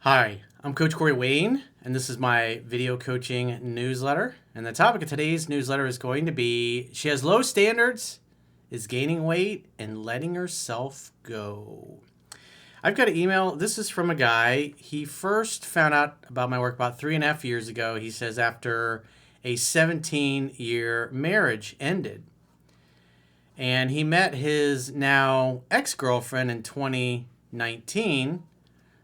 Hi, I'm Coach Corey Wayne, and this is my video coaching newsletter. And the topic of today's newsletter is going to be she has low standards, is gaining weight, and letting herself go. I've got an email. This is from a guy. He first found out about my work about 3.5 years ago. He says after a 17-year marriage ended. And he met his now ex-girlfriend in 2019.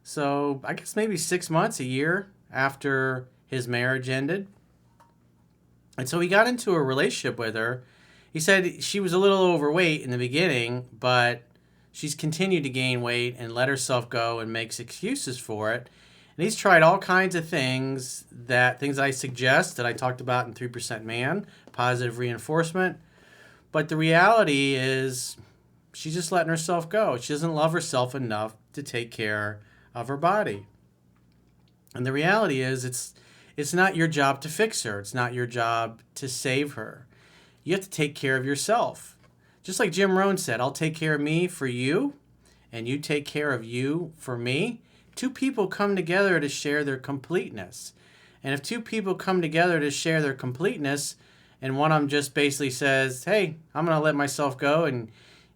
So I guess maybe 6 months, a year after his marriage ended. And so he got into a relationship with her. He said she was a little overweight in the beginning, but she's continued to gain weight and let herself go and makes excuses for it. And he's tried all kinds of things I suggest that I talked about in 3% Man, positive reinforcement. But the reality is she's just letting herself go. She doesn't love herself enough to take care of her body. And the reality is it's not your job to fix her. It's not your job to save her. You have to take care of yourself. Just like Jim Rohn said, I'll take care of me for you, and you take care of you for me. Two people come together to share their completeness. And if two people come together to share their completeness, and one of them just basically says, hey, I'm going to let myself go and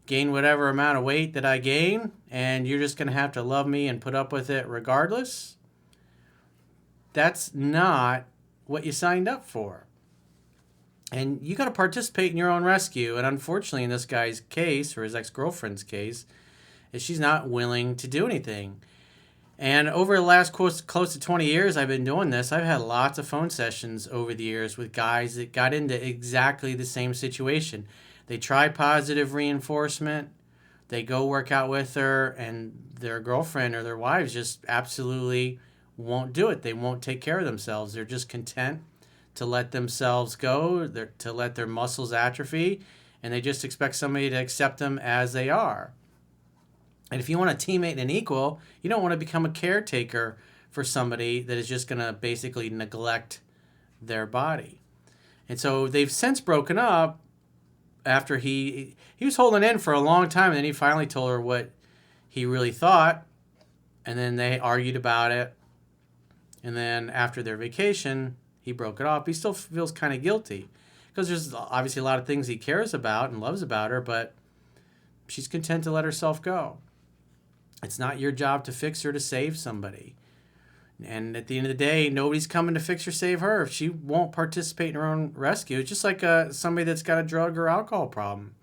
gain whatever amount of weight that I gain, and you're just going to have to love me and put up with it regardless, that's not what you signed up for. And you got to participate in your own rescue. And unfortunately, in this guy's case, or his ex-girlfriend's case, is she's not willing to do anything. And over the last close to 20 years I've been doing this, I've had lots of phone sessions over the years with guys that got into exactly the same situation. They try positive reinforcement, they go work out with her, and their girlfriend or their wives just absolutely won't do it. They won't take care of themselves. They're just content to let themselves go, to let their muscles atrophy, and they just expect somebody to accept them as they are. And if you want a teammate and an equal, you don't want to become a caretaker for somebody that is just going to basically neglect their body. And so they've since broken up after he was holding in for a long time, and then he finally told her what he really thought, and then they argued about it. And then after their vacation, he broke it off. He still feels kind of guilty because there's obviously a lot of things he cares about and loves about her, but she's content to let herself go. It's not your job to fix her, to save somebody. And at the end of the day, nobody's coming to fix or save her if she won't participate in her own rescue. It's just like somebody that's got a drug or alcohol problem.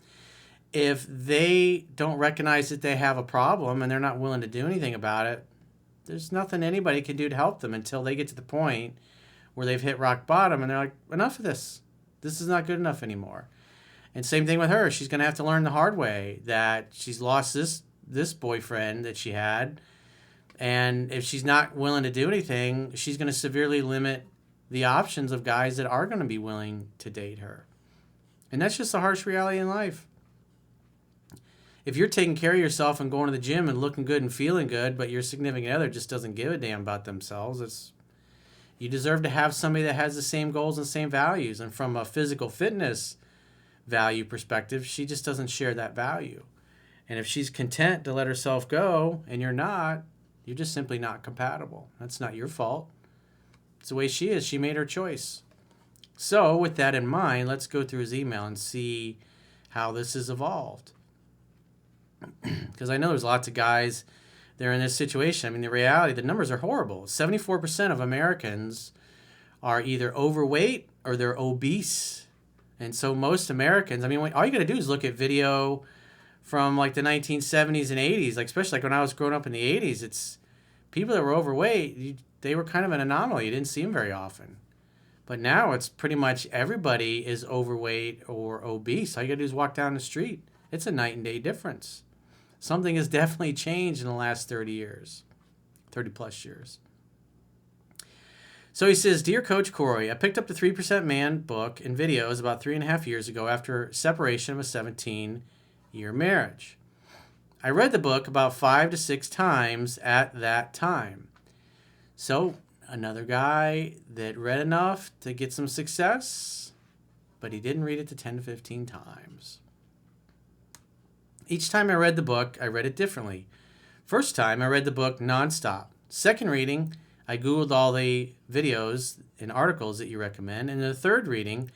If they don't recognize that they have a problem and they're not willing to do anything about it, there's nothing anybody can do to help them until they get to the point where they've hit rock bottom and they're like, enough of this. This is not good enough anymore. And same thing with her. She's going to have to learn the hard way that she's lost this boyfriend that she had. And if she's not willing to do anything, she's going to severely limit the options of guys that are going to be willing to date her. And that's just a harsh reality in life. If you're taking care of yourself and going to the gym and looking good and feeling good, but your significant other just doesn't give a damn about themselves, you deserve to have somebody that has the same goals and same values. And from a physical fitness value perspective, she just doesn't share that value. And if she's content to let herself go and you're not, you're just simply not compatible. That's not your fault. It's the way she is. She made her choice. So with that in mind, let's go through his email and see how this has evolved. Because I know there's lots of guys that are in this situation. I mean, the reality, the numbers are horrible. 74% of Americans are either overweight or they're obese. And so most Americans, I mean, all you got to do is look at video from like the 1970s and 80s, like especially like when I was growing up in the 80s, it's people that were overweight, they were kind of an anomaly. You didn't see them very often. But now it's pretty much everybody is overweight or obese. All you got to do is walk down the street. It's a night and day difference. Something has definitely changed in the last 30 years, 30 plus years. So he says, Dear Coach Corey, I picked up the 3% Man book and videos about 3.5 years ago after separation of a 17-year marriage. I read the book about 5 to 6 times at that time. So another guy that read enough to get some success, but he didn't read it to 10 to 15 times. Each time I read the book, I read it differently. First time, I read the book nonstop. Second reading, I Googled all the videos and articles that you recommend. And in the third reading,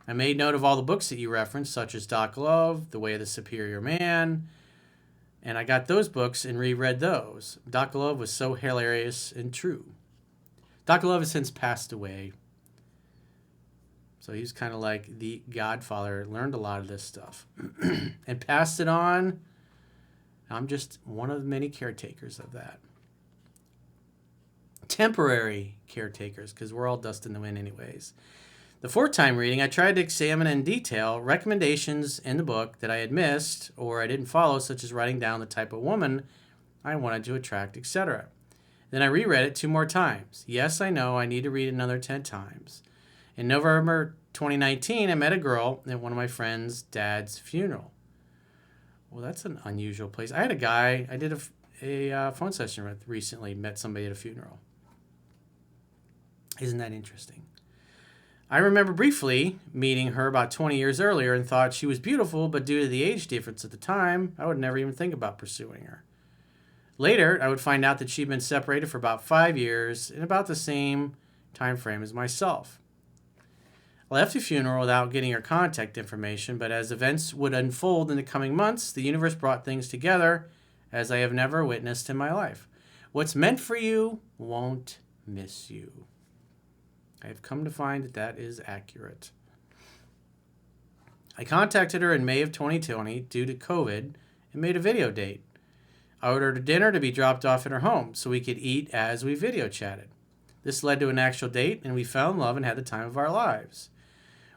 I made note of all the books that you referenced, such as Doc Love, The Way of the Superior Man, and I got those books and reread those. Doc Love was so hilarious and true. Doc Love has since passed away. So he's kind of like the godfather, learned a lot of this stuff and passed it on. I'm just one of the many caretakers of that. Temporary caretakers, because we're all dust in the wind anyways. The fourth time reading, I tried to examine in detail recommendations in the book that I had missed or I didn't follow, such as writing down the type of woman I wanted to attract, etc. Then I reread it 2 more times. Yes, I know I need to read it another 10 times. In November 2019, I met a girl at one of my friend's dad's funeral. Well, that's an unusual place. I had a guy I did a phone session with recently, met somebody at a funeral. Isn't that interesting? I remember briefly meeting her about 20 years earlier and thought she was beautiful, but due to the age difference at the time, I would never even think about pursuing her. Later, I would find out that she'd been separated for about 5 years in about the same time frame as myself. I left the funeral without getting her contact information, but as events would unfold in the coming months, the universe brought things together as I have never witnessed in my life. What's meant for you won't miss you. I have come to find that that is accurate. I contacted her in May of 2020 due to COVID and made a video date. I ordered a dinner to be dropped off at her home so we could eat as we video chatted. This led to an actual date, and we fell in love and had the time of our lives.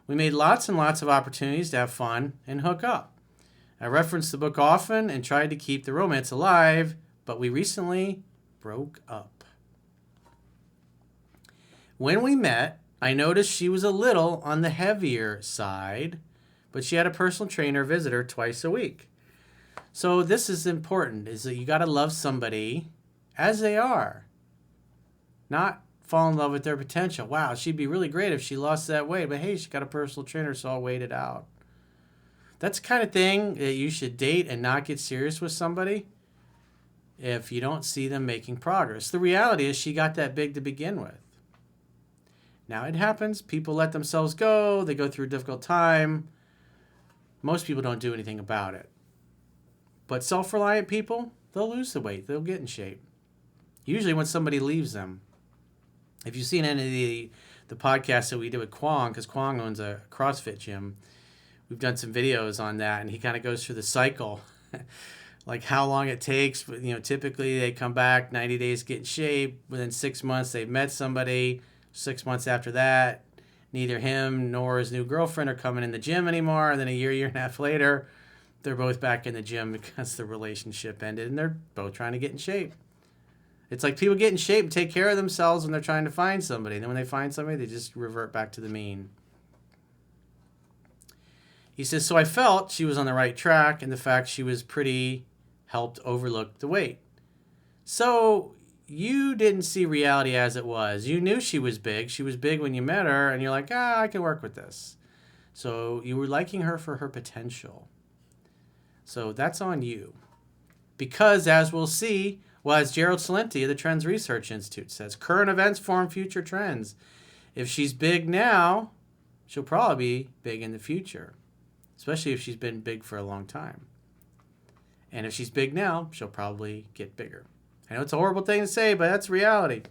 We made lots and lots of opportunities to have fun and hook up. I referenced the book often and tried to keep the romance alive, but we recently broke up. When we met, I noticed she was a little on the heavier side, but she had a personal trainer visit her twice a week. So this is important, is that you got to love somebody as they are, not fall in love with their potential. Wow, she'd be really great if she lost that weight, but hey, she got a personal trainer, so I'll wait it out. That's the kind of thing that you should date and not get serious with somebody if you don't see them making progress. The reality is she got that big to begin with. Now, it happens. People let themselves go. They go through a difficult time. Most people don't do anything about it. But self-reliant people, they'll lose the weight. They'll get in shape. Usually when somebody leaves them. If you've seen any of the podcasts that we did with Kwong, because Kwong owns a CrossFit gym, we've done some videos on that, and he kind of goes through the cycle, like how long it takes. Typically they come back, 90 days, get in shape. Within 6 months, they've met somebody. 6 months after that, neither him nor his new girlfriend are coming in the gym anymore. And then a year and a half later, they're both back in the gym because the relationship ended and they're both trying to get in shape. It's like people get in shape and take care of themselves when they're trying to find somebody. And then when they find somebody, they just revert back to the mean. He says, so I felt she was on the right track, and the fact she was pretty helped overlook the weight. So you didn't see reality as it was. You knew she was big. She was big when you met her, and you're like, I can work with this. So you were liking her for her potential. So that's on you. Because as we'll see, as Gerald Celente of the Trends Research Institute says, current events form future trends. If she's big now, she'll probably be big in the future, especially if she's been big for a long time. And if she's big now, she'll probably get bigger. I know it's a horrible thing to say, but that's reality. You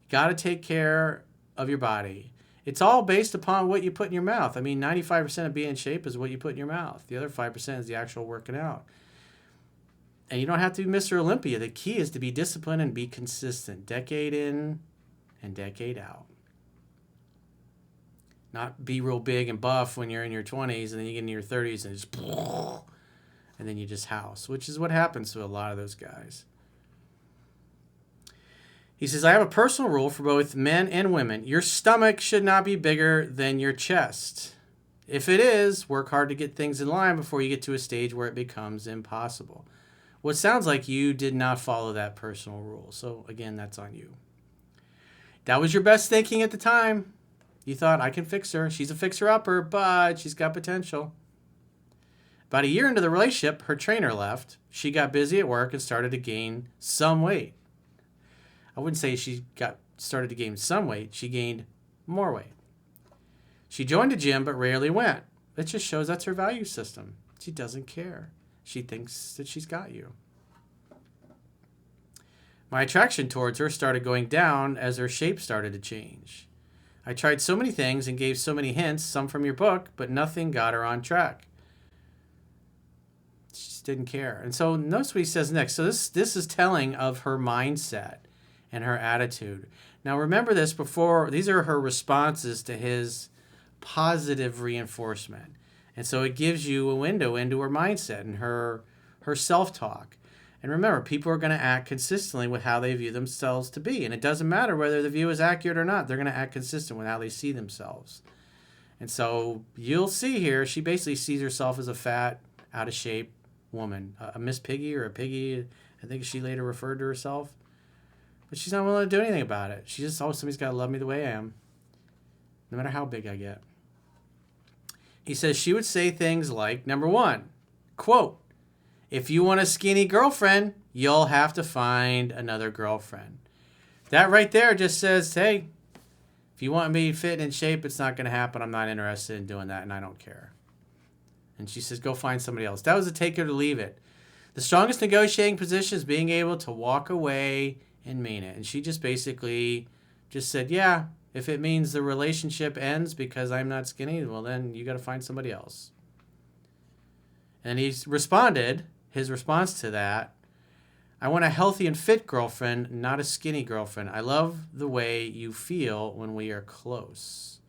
got to take care of your body. It's all based upon what you put in your mouth. I mean, 95% of being in shape is what you put in your mouth. The other 5% is the actual working out. And you don't have to be Mr. Olympia. The key is to be disciplined and be consistent, decade in and decade out. Not be real big and buff when you're in your 20s and then you get into your 30s and just and then you just house, which is what happens to a lot of those guys. He says, I have a personal rule for both men and women. Your stomach should not be bigger than your chest. If it is, work hard to get things in line before you get to a stage where it becomes impossible. What sounds like you did not follow that personal rule. So again, that's on you. That was your best thinking at the time. You thought, I can fix her. She's a fixer-upper, but she's got potential. About a year into the relationship, her trainer left. She got busy at work and started to gain some weight. I wouldn't say she started to gain some weight. She gained more weight. She joined a gym but rarely went. It just shows that's her value system. She doesn't care. She thinks that she's got you. My attraction towards her started going down as her shape started to change. I tried so many things and gave so many hints, some from your book, but nothing got her on track. She just didn't care. And so notice what he says next. So this is telling of her mindset and her attitude. Now remember this before, these are her responses to his positive reinforcement. And so it gives you a window into her mindset and her self-talk. And remember, people are going to act consistently with how they view themselves to be. And it doesn't matter whether the view is accurate or not. They're going to act consistent with how they see themselves. And so you'll see here, she basically sees herself as a fat, out of shape woman. A Miss Piggy or a Piggy, I think she later referred to herself. But she's not willing to do anything about it. She just, somebody's got to love me the way I am, no matter how big I get. He says she would say things like, number one, quote, if you want a skinny girlfriend, you'll have to find another girlfriend. That right there just says, hey, if you want me fit and in shape, it's not going to happen. I'm not interested in doing that, and I don't care. And she says, go find somebody else. That was a take it or leave it. The strongest negotiating position is being able to walk away and mean it. And she just basically just said, yeah, if it means the relationship ends because I'm not skinny, well, then you got to find somebody else. And he responded, his response to that, I want a healthy and fit girlfriend, not a skinny girlfriend. I love the way you feel when we are close.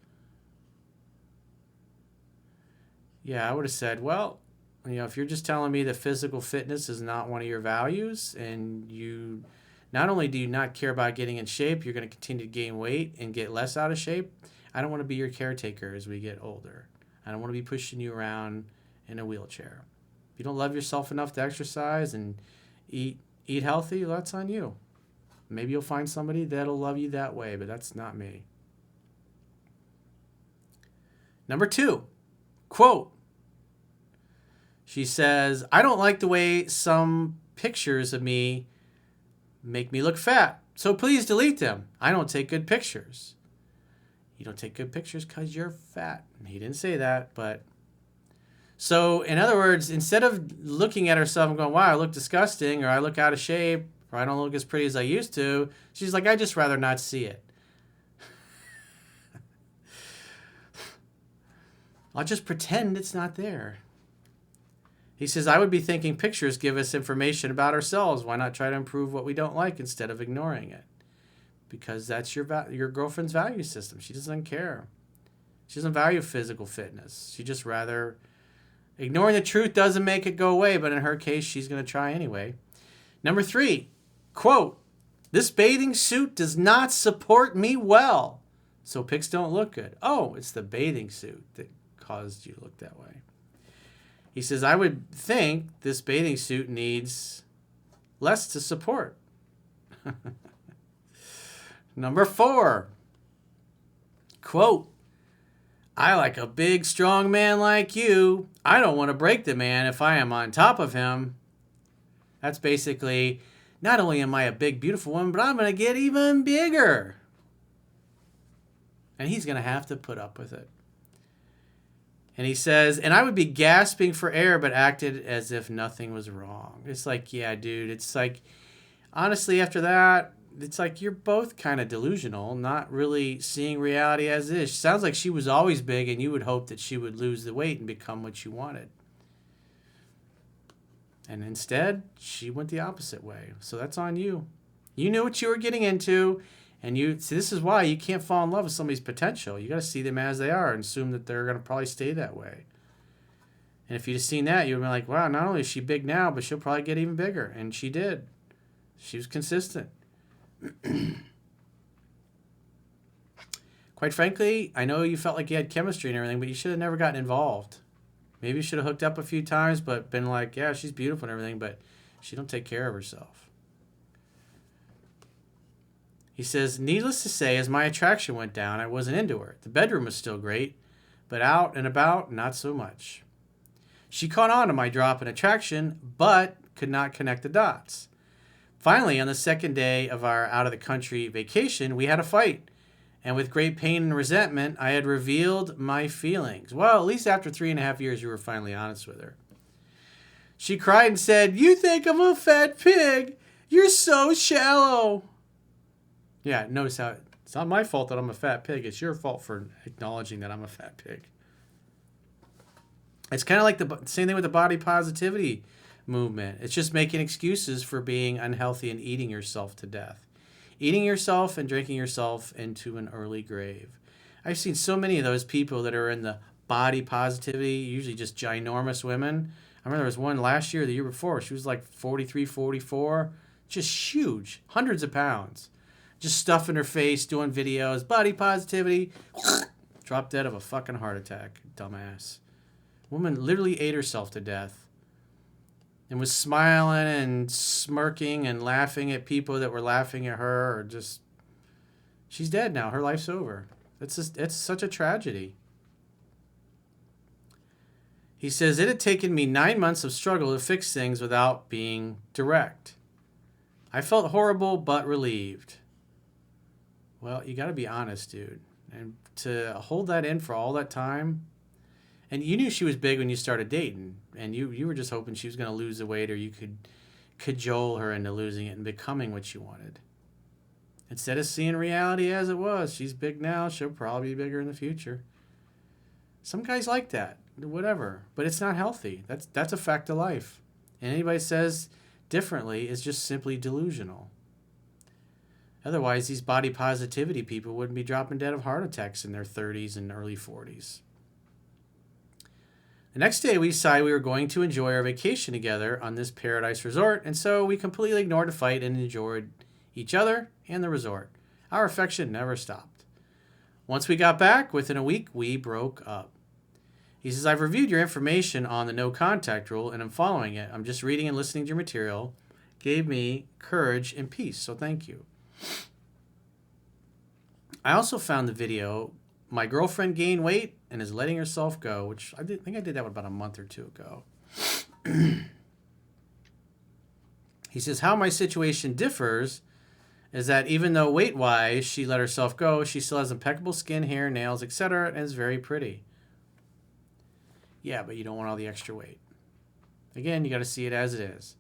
Yeah, I would have said, well, if you're just telling me that physical fitness is not one of your values, and you not only do you not care about getting in shape, you're going to continue to gain weight and get less out of shape. I don't want to be your caretaker as we get older. I don't want to be pushing you around in a wheelchair. If you don't love yourself enough to exercise and eat healthy, well, that's on you. Maybe you'll find somebody that'll love you that way, but that's not me. Number two, quote, she says, I don't like the way some pictures of me make me look fat, so please delete them. I don't take good pictures. You don't take good pictures because you're fat. He didn't say that, but... So, in other words, instead of looking at herself and going, wow, I look disgusting, or I look out of shape, or I don't look as pretty as I used to, she's like, I'd just rather not see it. I'll just pretend it's not there. He says, I would be thinking pictures give us information about ourselves. Why not try to improve what we don't like instead of ignoring it? Because that's your girlfriend's value system. She doesn't care. She doesn't value physical fitness. She just rather... Ignoring the truth doesn't make it go away, but in her case, she's going to try anyway. Number three, quote, this bathing suit does not support me well, so pics don't look good. Oh, it's the bathing suit that caused you to look that way. He says, I would think this bathing suit needs less to support. Number four, quote, I like a big, strong man like you. I don't want to break the man if I am on top of him. That's basically, not only am I a big, beautiful woman, but I'm going to get even bigger. And he's going to have to put up with it. And he says, and I would be gasping for air, but acted as if nothing was wrong. It's like, yeah, dude. It's like, honestly, after that, it's like you're both kind of delusional, not really seeing reality as it is. Sounds like she was always big, and you would hope that she would lose the weight and become what you wanted. And instead, she went the opposite way. So that's on you. You knew what you were getting into, and this is why you can't fall in love with somebody's potential. You got to see them as they are and assume that they're going to probably stay that way. And if you'd have seen that, you would have been like, wow, not only is she big now, but she'll probably get even bigger. And she did. She was consistent. Quite frankly, I know you felt like you had chemistry and everything, but you should have never gotten involved. Maybe you should have hooked up a few times, but been like, yeah, she's beautiful and everything, but she don't take care of herself. He says, needless to say, as my attraction went down, I wasn't into her. The bedroom was still great, but out and about, not so much. She caught on to my drop in attraction, but could not connect the dots. Finally, on the second day of our out-of-the-country vacation, we had a fight. And with great pain and resentment, I had revealed my feelings. Well, at least after 3.5 years, you were finally honest with her. She cried and said, "You think I'm a fat pig? You're so shallow." Yeah, notice how it's not my fault that I'm a fat pig. It's your fault for acknowledging that I'm a fat pig. It's kind of like the same thing with the body positivity movement. It's just making excuses for being unhealthy and eating yourself to death. Eating yourself and drinking yourself into an early grave. I've seen so many of those people that are in the body positivity, usually just ginormous women. I remember there was one last year, the year before. She was like 43, 44, just huge, hundreds of pounds. Just stuffing her face, doing videos, body positivity. Dropped dead of a fucking heart attack, dumbass. Woman literally ate herself to death. And was smiling and smirking and laughing at people that were laughing at her, or just, she's dead now. Her life's over. It's such a tragedy. He says, it had taken me 9 months of struggle to fix things without being direct. I felt horrible but relieved. Well, you got to be honest, dude. And to hold that in for all that time. And you knew she was big when you started dating, and you were just hoping she was going to lose the weight, or you could cajole her into losing it and becoming what you wanted. Instead of seeing reality as it was, she's big now, she'll probably be bigger in the future. Some guys like that, whatever, but it's not healthy. That's a fact of life. And anybody says differently is just simply delusional. Otherwise, these body positivity people wouldn't be dropping dead of heart attacks in their 30s and early 40s. The next day, we decided we were going to enjoy our vacation together on this paradise resort, and so we completely ignored the fight and enjoyed each other and the resort. Our affection never stopped. Once we got back, within a week, we broke up. He says, I've reviewed your information on the no contact rule, and I'm following it. I'm just reading and listening to your material. Gave me courage and peace, so thank you. I also found the video, My Girlfriend Gained Weight and Is Letting Herself Go, which I think I did that about a month or two ago. He says, how my situation differs is that even though weight-wise she let herself go, she still has impeccable skin, hair, nails, etc., and is very pretty. Yeah, but you don't want all the extra weight. Again, you got to see it as it is.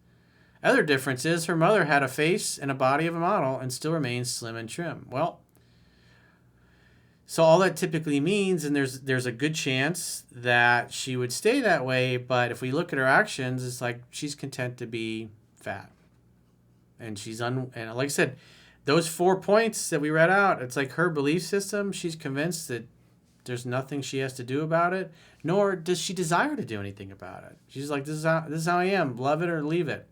Other difference is her mother had a face and a body of a model and still remains slim and trim. Well, so all that typically means, and there's a good chance that she would stay that way, but if we look at her actions, it's like she's content to be fat. And and like I said, those 4 points that we read out, it's like her belief system, she's convinced that there's nothing she has to do about it, nor does she desire to do anything about it. She's like, this is how I am, love it or leave it.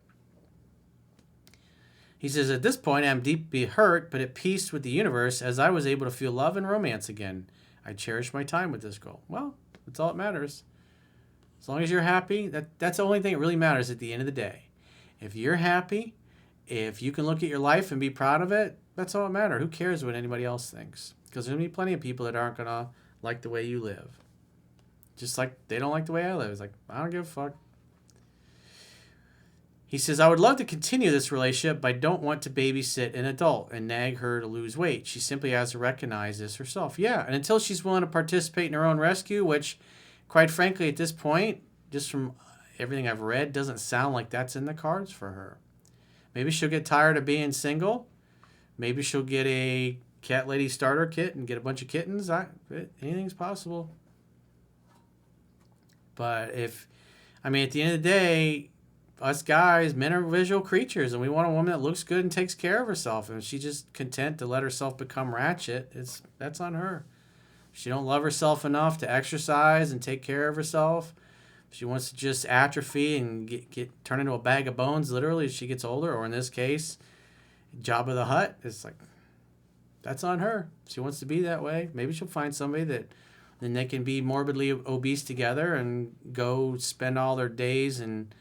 He says, at this point, I'm deeply hurt, but at peace with the universe, as I was able to feel love and romance again. I cherish my time with this girl. Well, that's all that matters. As long as you're happy, that's the only thing that really matters at the end of the day. If you're happy, if you can look at your life and be proud of it, that's all that matters. Who cares what anybody else thinks? Because there's going to be plenty of people that aren't going to like the way you live. Just like they don't like the way I live. It's like, I don't give a fuck. He says, I would love to continue this relationship, but I don't want to babysit an adult and nag her to lose weight. She simply has to recognize this herself. Yeah, and until she's willing to participate in her own rescue, which, quite frankly, at this point, just from everything I've read, doesn't sound like that's in the cards for her. Maybe she'll get tired of being single. Maybe she'll get a cat lady starter kit and get a bunch of kittens. Anything's possible. But at the end of the day, us guys, men are visual creatures, and we want a woman that looks good and takes care of herself. And if she's just content to let herself become ratchet, that's on her. If she don't love herself enough to exercise and take care of herself, if she wants to just atrophy and get turn into a bag of bones, literally, as she gets older, or in this case, Jabba the Hutt, it's like, that's on her. If she wants to be that way, maybe she'll find somebody that then they can be morbidly obese together and go spend all their days and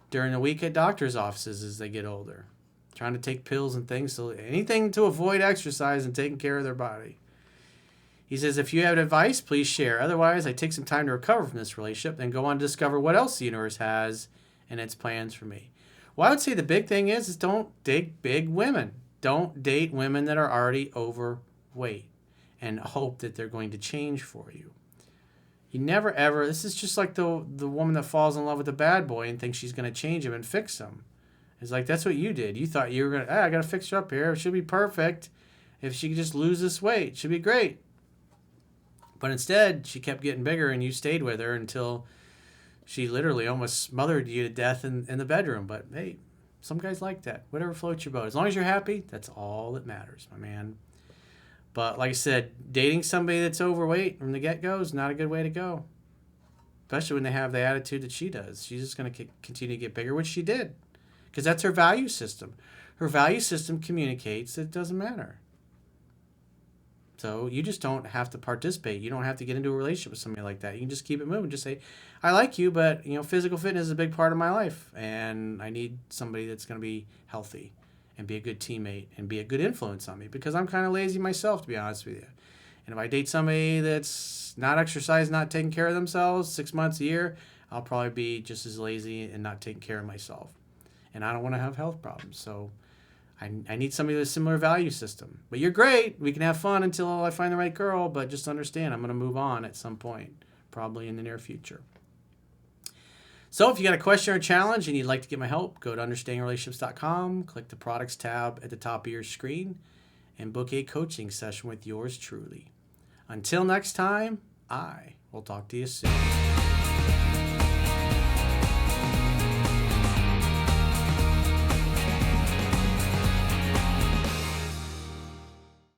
during the week at doctor's offices as they get older, trying to take pills and things, so anything to avoid exercise and taking care of their body. He says, if you have advice, please share. Otherwise, I take some time to recover from this relationship and go on to discover what else the universe has and its plans for me. Well, I would say the big thing is don't date big women. Don't date women that are already overweight and hope that they're going to change for you. You never ever, this is just like the woman that falls in love with a bad boy and thinks she's going to change him and fix him. It's like, that's what you did. You thought you were going to, I got to fix her up here. It should be perfect. If she could just lose this weight, it should be great. But instead, she kept getting bigger and you stayed with her until she literally almost smothered you to death in the bedroom. But hey, some guys like that. Whatever floats your boat. As long as you're happy, that's all that matters, my man. But like I said, dating somebody that's overweight from the get-go is not a good way to go. Especially when they have the attitude that she does. She's just going to continue to get bigger, which she did. Because that's her value system. Her value system communicates that it doesn't matter. So you just don't have to participate. You don't have to get into a relationship with somebody like that. You can just keep it moving. Just say, I like you, but physical fitness is a big part of my life. And I need somebody that's going to be healthy and be a good teammate and be a good influence on me. Because I'm kind of lazy myself, to be honest with you. And if I date somebody that's not exercising, not taking care of themselves 6 months a year, I'll probably be just as lazy and not taking care of myself. And I don't want to have health problems. So I need somebody with a similar value system. But you're great. We can have fun until I find the right girl. But just understand, I'm going to move on at some point, probably in the near future. So if you got a question or a challenge and you'd like to get my help, go to understandingrelationships.com, click the products tab at the top of your screen, and book a coaching session with yours truly. Until next time, I will talk to you soon.